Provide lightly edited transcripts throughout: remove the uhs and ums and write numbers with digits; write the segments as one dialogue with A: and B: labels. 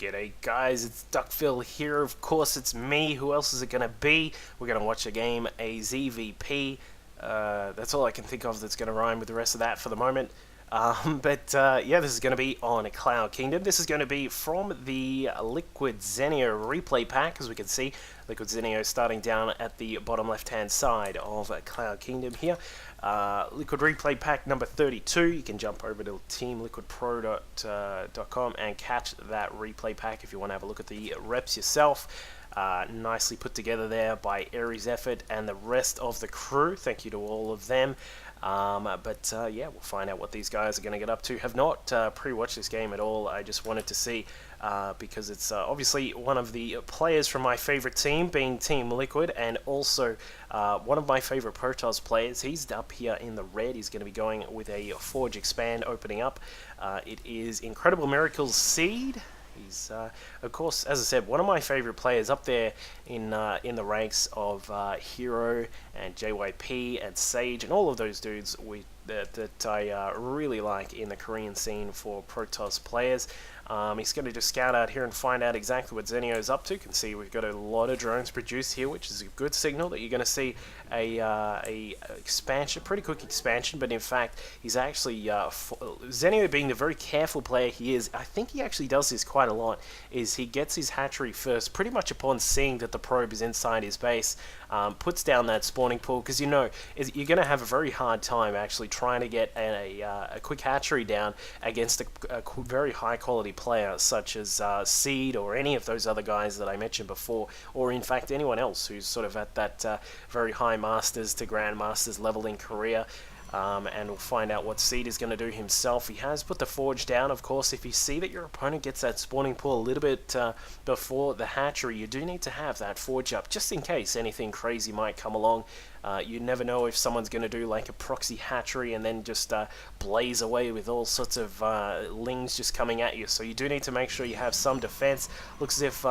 A: G'day guys, it's Duckville here. Of course, it's me. Who else is it going to be? We're going to watch a game, a ZvP. That's all I can think of that's going to rhyme with the rest of that for the moment. Yeah, this is going to be on Cloud Kingdom. This is going to be from the Liquid Zenio replay pack, as we can see. Liquid Zenio starting down at the bottom left-hand side of Cloud Kingdom here. Liquid replay pack number 32. You can jump over to teamliquidpro.com and catch that replay pack if you want to have a look at the reps yourself. Nicely put together there by Aries Effort and the rest of the crew. Thank you to all of them. Yeah, we'll find out what these guys are going to get up to. Have not pre-watched this game at all. I just wanted to see, because it's obviously one of the players from my favorite team, being Team Liquid, and also one of my favorite Protoss players. He's up here in the red. He's going to be going with a Forge Expand opening up. It is Incredible Miracles Seed. He's, of course, as I said, one of my favorite players up there in the ranks of Hero and JYP and Sage and all of those dudes that I really like in the Korean scene for Protoss players. He's going to just scout out here and find out exactly what Zenio is up to. You can see we've got a lot of drones produced here, which is a good signal that you're going to see a expansion, pretty quick expansion. But in fact, he's actually Zenio, being the very careful player he is, I think he actually does this quite a lot. Is he gets his hatchery first, pretty much upon seeing that the probe is inside his base, puts down that spawning pool, because you know you're going to have a very hard time actually trying to get a quick hatchery down against a very high quality player such as Seed or any of those other guys that I mentioned before, or in fact anyone else who's sort of at that very high Masters to Grandmasters level in Korea. And we'll find out what Seed is going to do himself. He has put the Forge down, of course. If you see that your opponent gets that spawning pool a little bit before the hatchery, you do need to have that Forge up, just in case anything crazy might come along. You never know if someone's going to do like a proxy hatchery and then just blaze away with all sorts of lings just coming at you. So you do need to make sure you have some defense. Looks as if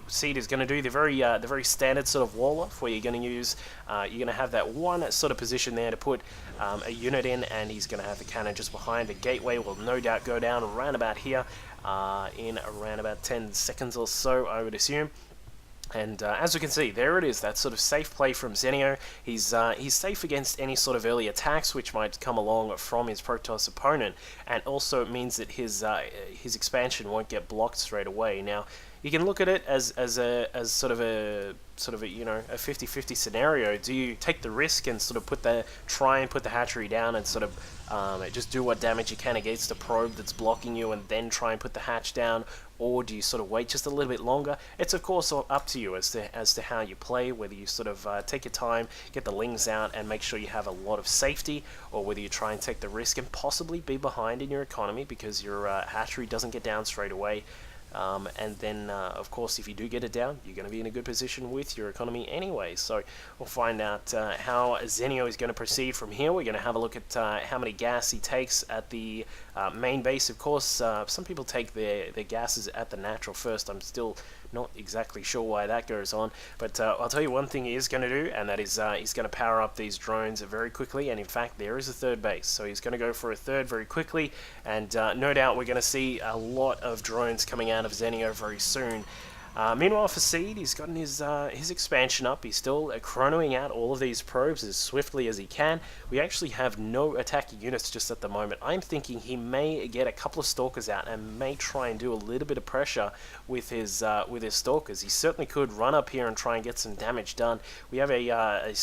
A: Seed is going to do the very standard sort of wall off, where you're going to use you're going to have that one sort of position there to put a unit in, and he's going to have the cannon just behind. The gateway will no doubt go down around about here in around about 10 seconds or so, I would assume. And as we can see, there it is, that sort of safe play from Zenio. He's safe against any sort of early attacks which might come along from his Protoss opponent, and also it means that his expansion won't get blocked straight away. Now, you can look at it as sort of a you know, a 50-50 scenario. Do you take the risk and sort of try and put the hatchery down and sort of just do what damage you can against the probe that's blocking you, and then try and put the hatch down? Or do you sort of wait just a little bit longer? It's of course up to you as to how you play, whether you sort of take your time, get the lings out and make sure you have a lot of safety, or whether you try and take the risk and possibly be behind in your economy because your hatchery doesn't get down straight away. And then, of course, if you do get it down, you're going to be in a good position with your economy anyway. So we'll find out how Zenio is going to proceed from here. We're going to have a look at how many gas he takes at the main base. Of course, some people take their gases at the natural first. I'm still not exactly sure why that goes on, but I'll tell you one thing he is going to do, and that is he's going to power up these drones very quickly. And in fact, there is a third base, so he's going to go for a third very quickly, and no doubt we're going to see a lot of drones coming out of Zenio very soon. Meanwhile, for Seed, he's gotten his expansion up. He's still chronoing out all of these probes as swiftly as he can. We actually have no attacking units just at the moment. I'm thinking he may get a couple of Stalkers out and may try and do a little bit of pressure with his Stalkers. He certainly could run up here and try and get some damage done. We have a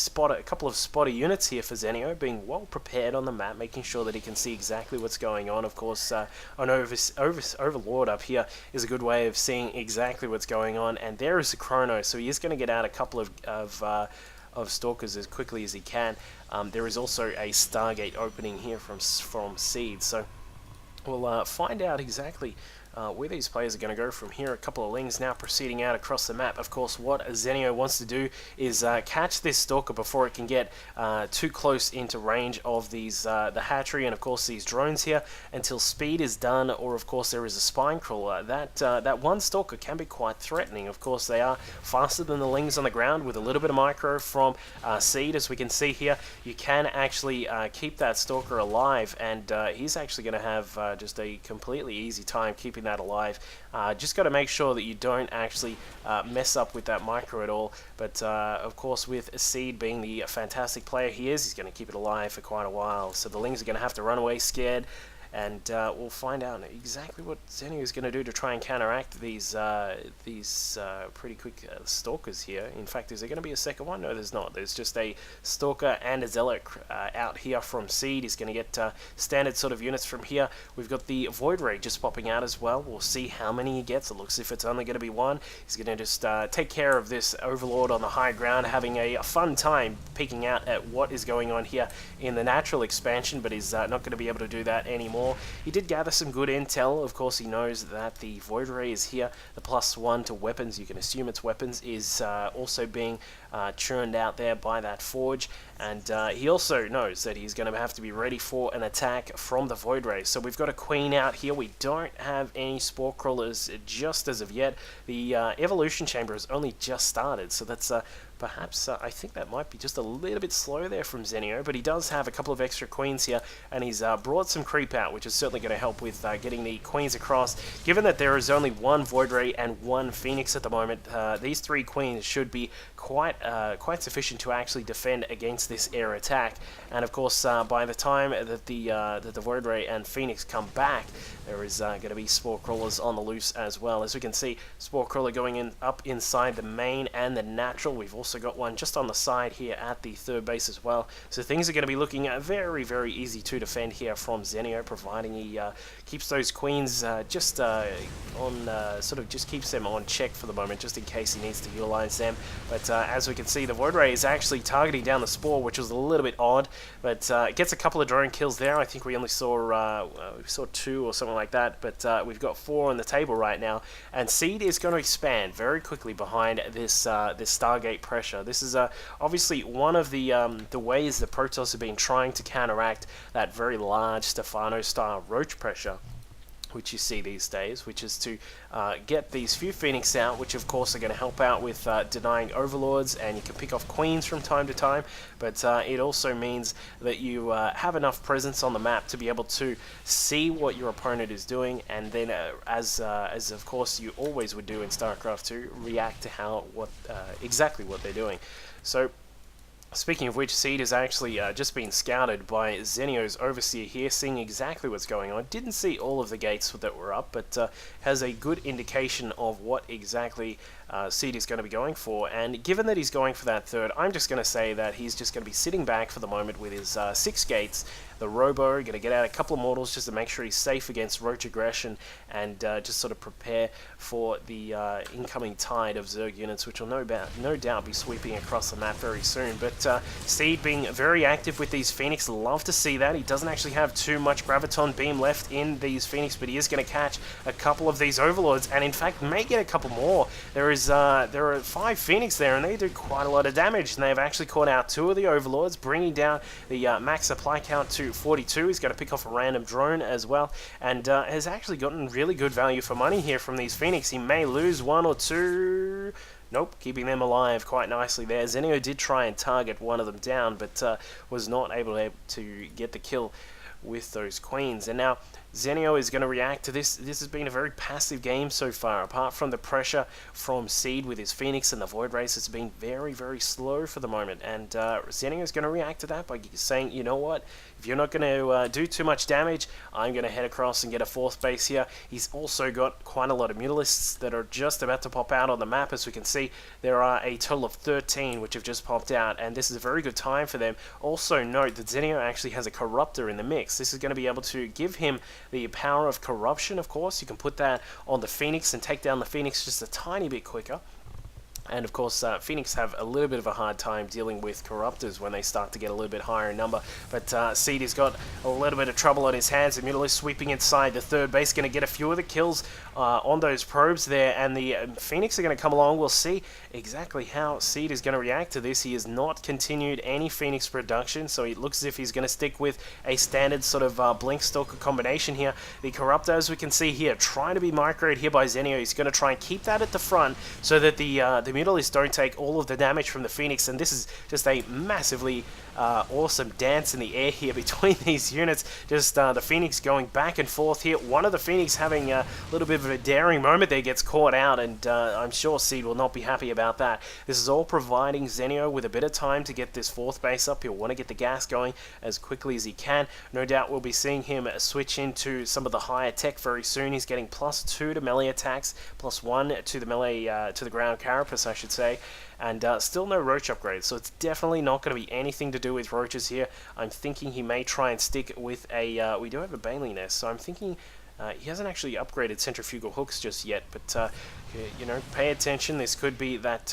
A: couple of spotter units here for Zenio, being well prepared on the map, making sure that he can see exactly what's going on. Of course, an Overlord up here is a good way of seeing exactly what's going on, and there is a chrono, so he is going to get out a couple of Stalkers as quickly as he can. There is also a Stargate opening here from Seed, so we'll find out exactly where these players are going to go from here. A couple of lings now proceeding out across the map. Of course, what Zenio wants to do is catch this Stalker before it can get too close into range of these the hatchery and of course these drones here, until speed is done, or of course there is a spine crawler. That one Stalker can be quite threatening. Of course, they are faster than the lings on the ground. With a little bit of micro from Seed, as we can see here, you can actually keep that Stalker alive, and he's actually going to have just a completely easy time keeping keeping that alive. Just got to make sure that you don't actually mess up with that micro at all. But of course, with IMSeed being the fantastic player he is, he's going to keep it alive for quite a while. So the Lings are going to have to run away scared. And we'll find out exactly what Zenio is going to do to try and counteract these pretty quick stalkers here. In fact, is there going to be a second one? No, there's not. There's just a stalker and a zealot out here from Seed. He's going to get standard sort of units from here. We've got the Void Ray just popping out as well. We'll see how many he gets. It looks as if it's only going to be one. He's going to just take care of this Overlord on the high ground, having a fun time peeking out at what is going on here in the natural expansion, but he's not going to be able to do that anymore. He did gather some good intel. Of course, he knows that the Void Ray is here. The +1 to weapons, you can assume it's weapons, is also being churned out there by that Forge. And he also knows that he's going to have to be ready for an attack from the Void Ray. So we've got a Queen out here. We don't have any Spore Crawlers just as of yet. The Evolution Chamber has only just started, so that's perhaps, I think that might be just a little bit slow there from Zenio, but he does have a couple of extra queens here, and he's brought some creep out, which is certainly going to help with getting the queens across. Given that there is only one Void Ray and one Phoenix at the moment, these 3 queens should be quite sufficient to actually defend against this air attack. And of course, by the time that the Void Ray and Phoenix come back, there is going to be Spore Crawlers on the loose as well. As we can see, Spore Crawler going up inside the main and the natural. We've also got one just on the side here at the third base as well. So things are going to be looking very, very easy to defend here from Zenio, providing he keeps those queens just keeps them on check for the moment, just in case he needs to utilize them. But as we can see, the Void Ray is actually targeting down the Spore, which was a little bit odd, but it gets a couple of drone kills there. I think we only saw 2 or something like that, but we've got 4 on the table right now, and Seed is going to expand very quickly behind this Stargate pressure. This is obviously one of the ways the Protoss have been trying to counteract that very large Stefano-style roach pressure, which you see these days, which is to get these few Phoenix out, which of course are going to help out with denying Overlords, and you can pick off Queens from time to time, but it also means that you have enough presence on the map to be able to see what your opponent is doing, and then as of course you always would do in StarCraft 2, react to exactly what they're doing. So speaking of which, Seed has actually just been scouted by Zenio's Overseer here, seeing exactly what's going on. Didn't see all of the gates that were up, but has a good indication of what exactly Seed is going to be going for. And given that he's going for that third, I'm just going to say that he's just going to be sitting back for the moment with his 6 gates. The Robo going to get out a couple of mortals just to make sure he's safe against roach aggression, and just sort of prepare for the incoming tide of Zerg units, which will no doubt be sweeping across the map very soon. But Seed being very active with these Phoenix, love to see that. He doesn't actually have too much Graviton Beam left in these Phoenix, but he is going to catch a couple of these Overlords, and in fact may get a couple more. There are 5 Phoenix there, and they do quite a lot of damage, and they've actually caught out 2 of the Overlords, bringing down the max supply count to 42. He's going to pick off a random drone as well, and has actually gotten really good value for money here from these Phoenix. He may lose 1 or 2. Nope, keeping them alive quite nicely there. Zenio did try and target one of them down, but was not able to get the kill with those queens. And now Zenio is going to react to this. This has been a very passive game so far. Apart from the pressure from Seed with his Phoenix and the Void Race, it's been very, very slow for the moment. And Zenio is going to react to that by saying, you know what, if you're not going to do too much damage, I'm going to head across and get a 4th base here. He's also got quite a lot of Mutalisks that are just about to pop out on the map. As we can see, there are a total of 13 which have just popped out, and this is a very good time for them. Also note that Zenio actually has a Corruptor in the mix. This is going to be able to give him the power of corruption. Of course, you can put that on the Phoenix and take down the Phoenix just a tiny bit quicker. And of course, Phoenix have a little bit of a hard time dealing with Corruptors when they start to get a little bit higher in number. But Seed has got a little bit of trouble on his hands. The Mutalisk sweeping inside the third base, going to get a few of the kills on those probes there. And the Phoenix are going to come along. We'll see exactly how Seed is going to react to this. He has not continued any Phoenix production, so it looks as if he's going to stick with a standard sort of Blink Stalker combination here. The Corruptor, as we can see here, trying to be microed here by Zenio. He's going to try and keep that at the front so that the the Mutalisks don't take all of the damage from the Phoenix, and this is just a massively awesome dance in the air here between these units. Just the Phoenix going back and forth here. One of the Phoenix having a little bit of a daring moment there, gets caught out, and I'm sure Seed will not be happy about that. This is all providing Zenio with a bit of time to get this fourth base up. He'll want to get the gas going as quickly as he can. No doubt we'll be seeing him switch into some of the higher tech very soon. He's getting +2 to melee attacks, +1 to the melee, to the ground carapace, I should say. And still no roach upgrades, so it's definitely not going to be anything to do with roaches here. I'm thinking he may try and stick with a... we do have a Baneling Nest, so I'm thinking he hasn't actually upgraded centrifugal hooks just yet, but you know, pay attention. This could be that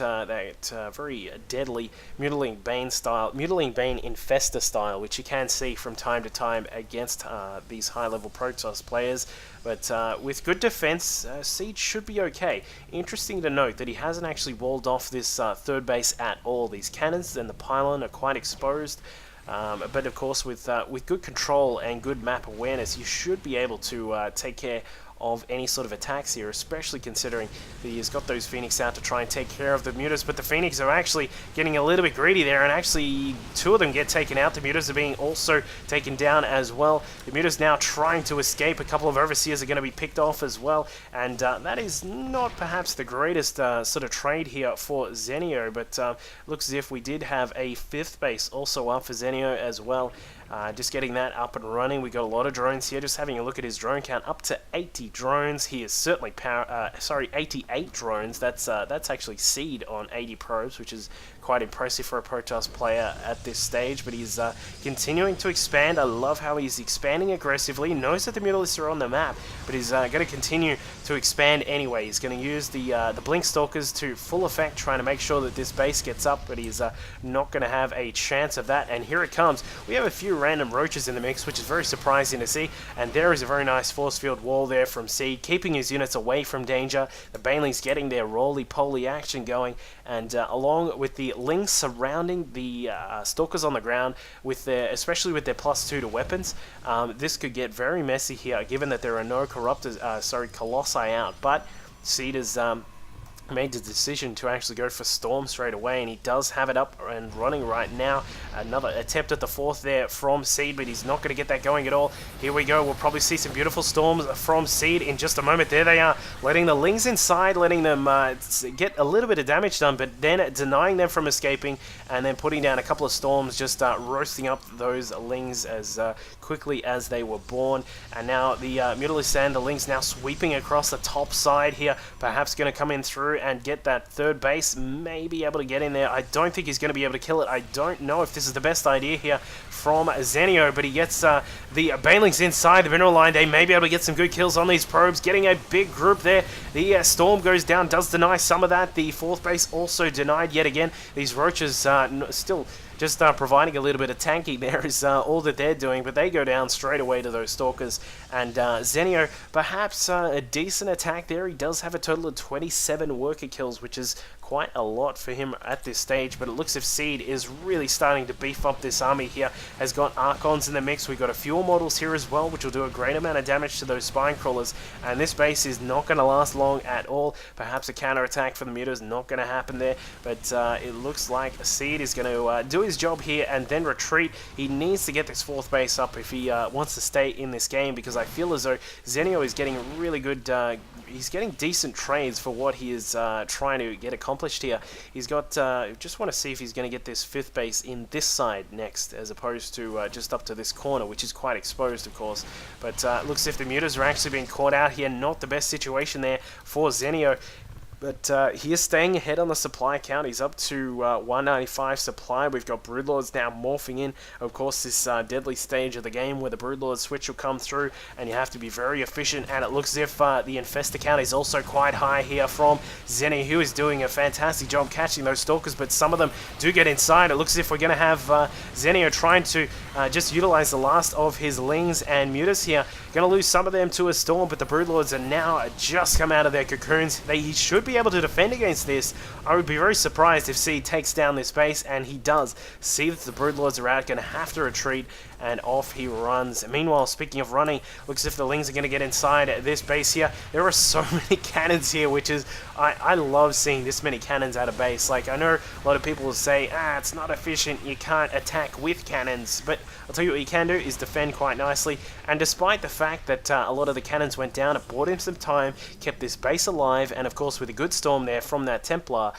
A: very deadly Mutiling Bane style, Mutiling Bane Infestor style, which you can see from time to time against these high-level Protoss players. But with good defense, Siege should be okay. Interesting to note that he hasn't actually walled off this third base at all. These cannons and the pylon are quite exposed. But of course, with good control and good map awareness, you should be able to take care of any sort of attacks here, especially considering that he's got those Phoenix out to try and take care of the Mutas. But the Phoenix are actually getting a little bit greedy there, and actually 2 of them get taken out. The Mutas are being also taken down as well. The Mutas now trying to escape. A couple of Overseers are going to be picked off as well, and that is not perhaps the greatest sort of trade here for Zenio, but looks as if we did have a 5th base also up for Zenio as well. Just getting that up and running. We got a lot of drones here. Just having a look at his drone count, up to 80 drones. He is certainly 88 drones. That's actually Seed on 80 probes, which is quite impressive for a Protoss player at this stage. But he's continuing to expand. I love how he's expanding aggressively. He knows that the Mutalisks are on the map, but he's going to continue to expand anyway. He's going to use the Blink Stalkers to full effect, trying to make sure that this base gets up, but he's not going to have a chance of that. And here it comes. We have a few random roaches in the mix, which is very surprising to see, and there is a very nice force field wall there from Seed, keeping his units away from danger. The Banelings getting their roly-poly action going, and along with the Lings surrounding the Stalkers on the ground, with their, especially with their +2 to weapons, this could get very messy here, given that there are no Colossi out. But Seed is made the decision to actually go for Storm straight away, and he does have it up and running right now. Another attempt at the 4th there from Seed, but he's not going to get that going at all. Here we go. We'll probably see some beautiful Storms from Seed in just a moment. There they are, letting the Lings inside, letting them get a little bit of damage done, but then denying them from escaping, and then putting down a couple of Storms, just roasting up those Lings as quickly as they were born. And now the Mutalisks and the Lings now sweeping across the top side here, perhaps going to come in through and get that 3rd base, may be able to get in there. I don't think he's going to be able to kill it. I don't know if this is the best idea here from Zenio, but he gets the Banelings inside the mineral line. They may be able to get some good kills on these probes, getting a big group there. The Storm goes down, does deny some of that. The 4th base also denied yet again. These roaches still just providing a little bit of tanking there is all that they're doing, but they go down straight away to those Stalkers. And Zenio, perhaps a decent attack there. He does have a total of 27 worker kills, which is quite a lot for him at this stage, but it looks as if Seed is really starting to beef up this army here. Has got Archons in the mix. We've got a fuel models here as well, which will do a great amount of damage to those spine crawlers, and this base is not going to last long at all. Perhaps a counterattack for the Mutas, not going to happen there, but it looks like Seed is going to do his job here and then retreat. He needs to get this 4th base up if he wants to stay in this game, because I feel as though Zenio is getting really good, he's getting decent trades for what he is trying to get accomplished here. He's got, just want to see if he's going to get this 5th base in this side next, as opposed to just up to this corner, which is quite exposed, of course. But looks as if the Mutas are actually being caught out here. Not the best situation there for Zenio. But he is staying ahead on the supply count. He's up to 195 supply. We've got Broodlords now morphing in. Of course, this deadly stage of the game where the Broodlord switch will come through, and you have to be very efficient. And it looks as if the Infestor count is also quite high here from Zenio, who is doing a fantastic job catching those Stalkers, but some of them do get inside. It looks as if we're going to have Zenio trying to just utilize the last of his Lings and Mutas here. Going to lose some of them to a Storm, but the Broodlords are now just come out of their cocoons. He should be be able to defend against this. I would be very surprised if Seed takes down this base, and he does. See that the Broodlords are out, going to have to retreat, and off he runs. Meanwhile, speaking of running, looks as if the Lings are going to get inside this base here. There are so many cannons here, which is, I love seeing this many cannons at a base. Like, I know a lot of people will say, it's not efficient, you can't attack with cannons, but I'll tell you what you can do is defend quite nicely, and despite the fact that a lot of the cannons went down, it bought him some time, kept this base alive, and of course with a good storm there from that Templar,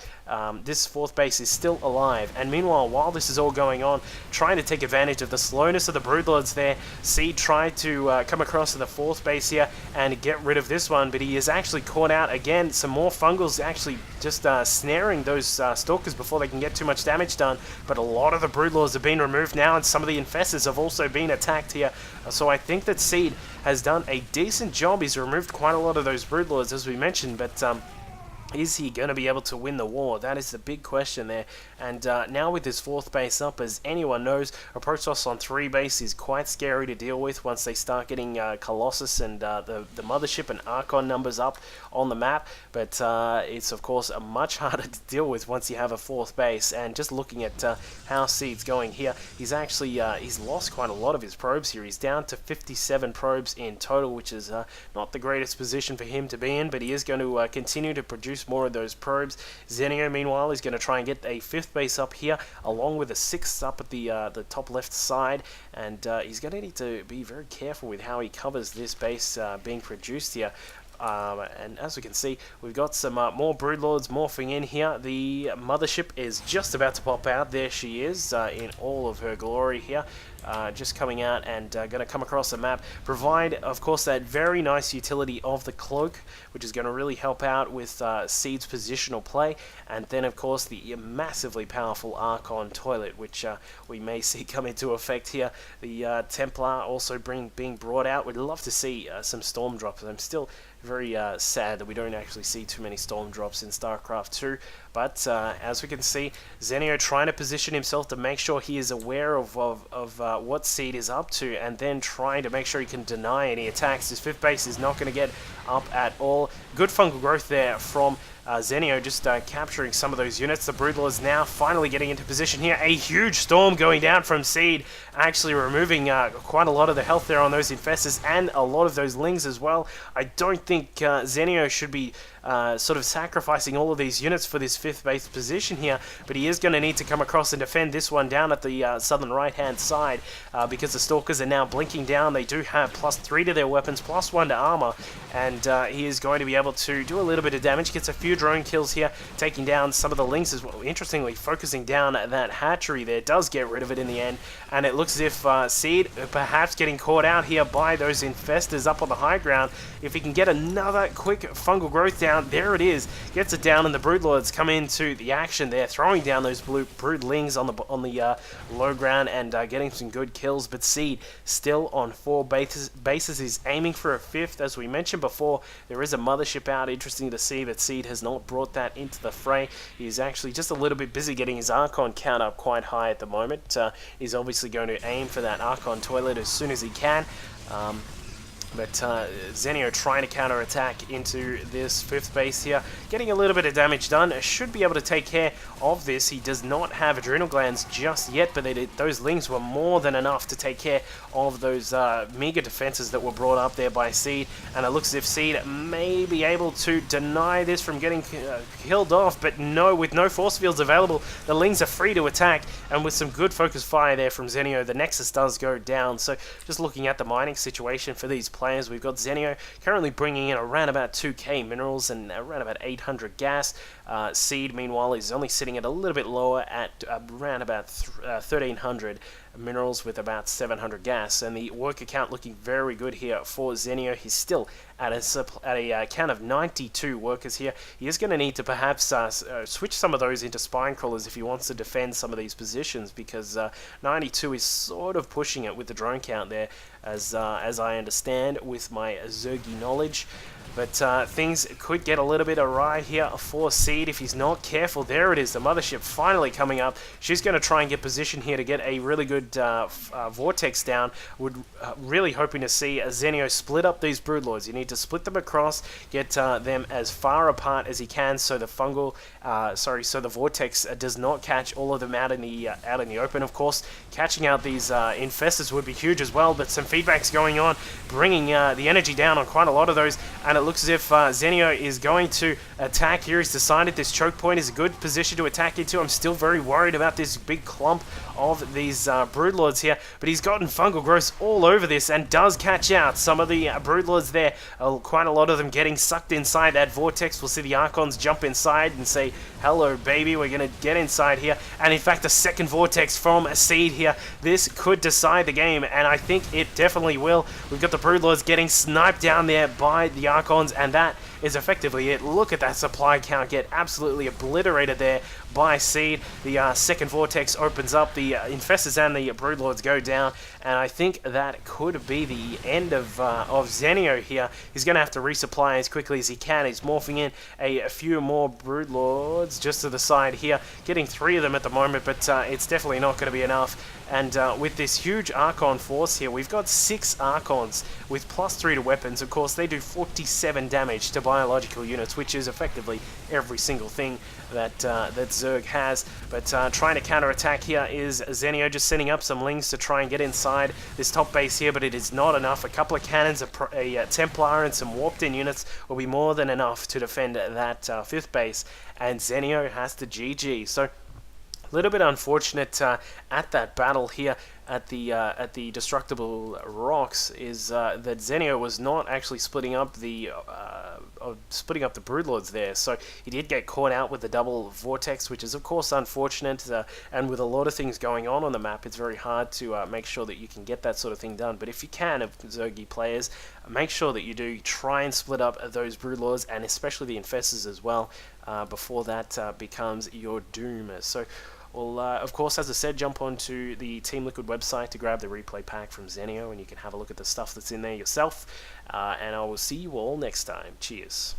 A: this fourth base is still alive. And meanwhile, while this is all going on, trying to take advantage of the slowness of the Broodlords there, Seed tried to come across to the fourth base here and get rid of this one, but he is actually caught out again. Some more fungals actually just snaring those stalkers before they can get too much damage done, but a lot of the Broodlords have been removed now, and some of the infestors have also been attacked here. So I think that Seed has done a decent job. He's removed quite a lot of those Broodlords, as we mentioned, but is he going to be able to win the war? That is the big question there. And now with this fourth base up, as anyone knows, a Protoss on 3 base is quite scary to deal with once they start getting Colossus and the Mothership and Archon numbers up on the map. But it's of course much harder to deal with once you have a fourth base. And just looking at how Seed's going here, he's actually he's lost quite a lot of his probes here. He's down to 57 probes in total, which is not the greatest position for him to be in, but he is going to continue to produce more of those probes. Zenio, meanwhile, is going to try and get a 5th base up here, along with a 6th up at the top left side, and he's going to need to be very careful with how he covers this base being produced here. And as we can see, we've got some more Broodlords morphing in here. The Mothership is just about to pop out. There she is in all of her glory here. Just coming out and going to come across the map, provide of course that very nice utility of the cloak, which is going to really help out with Seed's positional play, and then of course the massively powerful Archon toilet, which we may see come into effect here. The Templar also being brought out. We'd love to see some storm drops. I'm still very sad that we don't actually see too many storm drops in StarCraft 2, but as we can see, Zenio trying to position himself to make sure he is aware of what Seed is up to, and then trying to make sure he can deny any attacks. His 5th base is not going to get up at all. Good fungal growth there from Zenio, just capturing some of those units. The Broodlords now finally getting into position here. A huge storm going down from Seed, actually removing quite a lot of the health there on those infestors and a lot of those Lings as well. I don't think Zenio should be sort of sacrificing all of these units for this 5th base position here, but he is going to need to come across and defend this one down at the southern right hand side, because the Stalkers are now blinking down. They do have +3 to their weapons, +1 to armor, and he is going to be able to do a little bit of damage. Gets a few drone kills here, taking down some of the Lings as well. Interestingly, focusing down that hatchery there does get rid of it in the end, and it looks as if Seed perhaps getting caught out here by those infestors up on the high ground. If he can get another quick fungal growth down, there it is, gets it down, and the Broodlords come into the action there, throwing down those blue Broodlings on the low ground and getting some good kills. But Seed still on 4 bases, is aiming for a 5th. As we mentioned before, there is a Mothership out. Interesting to see that Seed has not brought that into the fray. He's actually just a little bit busy getting his Archon count up quite high at the moment. He's obviously going to aim for that Archon toilet as soon as he can. But Zenio trying to counter-attack into this 5th base here, getting a little bit of damage done, should be able to take care of this. He does not have adrenal glands just yet, but those Lings were more than enough to take care of those meager defenses that were brought up there by Seed, and it looks as if Seed may be able to deny this from getting killed off, but no, with no force fields available, the Lings are free to attack, and with some good focus fire there from Zenio, the Nexus does go down. So just looking at the mining situation for these players, we've got Zenio currently bringing in around about 2k minerals and around about 800 gas. Seed, meanwhile, is only sitting at a little bit lower at around about 1300 minerals with about 700 gas, and the worker count looking very good here for Zenio. He's still at a count of 92 workers here. He is going to need to perhaps switch some of those into spine crawlers if he wants to defend some of these positions, because 92 is sort of pushing it with the drone count there, as I understand with my Zergy knowledge. But things could get a little bit awry here for Seed if he's not careful. There it is, the mothership finally coming up. She's going to try and get position here to get a really good vortex down. Really hoping to see Zenio split up these Broodlords. You need to split them across, get them as far apart as he can, so the so the vortex does not catch all of them out in the open. Of course, catching out these infestors would be huge as well. But some feedback's going on, bringing the energy down on quite a lot of those. And it looks as if Zenio is going to attack here. He's decided this choke point is a good position to attack into. I'm still very worried about this big clump of these Broodlords here, but he's gotten fungal growth all over this and does catch out some of the Broodlords there. Quite a lot of them getting sucked inside that vortex. We'll see the Archons jump inside and say, hello baby, we're going to get inside here. And in fact, the second vortex from Seed here, this could decide the game, and I think it definitely will. We've got the Broodlords getting sniped down there by the Archons, and that is effectively it. Look at that supply count get absolutely obliterated there by Seed. The second vortex opens up, the infestors and the Broodlords go down, and I think that could be the end of Zenio here. He's going to have to resupply as quickly as he can. He's morphing in a few more Broodlords just to the side here, getting 3 of them at the moment, but it's definitely not going to be enough. And with this huge Archon force here, we've got 6 Archons with +3 to weapons. Of course, they do 47 damage to biological units, which is effectively every single thing that Zerg has. But trying to counterattack here is Zenio, just setting up some Lings to try and get inside this top base here, but it is not enough. A couple of cannons, a Templar, and some warped-in units will be more than enough to defend that 5th base, and Zenio has to GG. So a little bit unfortunate at that battle here at the destructible rocks is that Zenio was not actually splitting up the Broodlords there, so he did get caught out with the double vortex, which is of course unfortunate. And with a lot of things going on the map, it's very hard to make sure that you can get that sort of thing done. But if you can, of Zergy players, make sure that you do try and split up those Broodlords, and especially the infestors as well, before that becomes your doom. So well, of course, as I said, jump onto the Team Liquid website to grab the replay pack from Zenio, and you can have a look at the stuff that's in there yourself. And I will see you all next time. Cheers.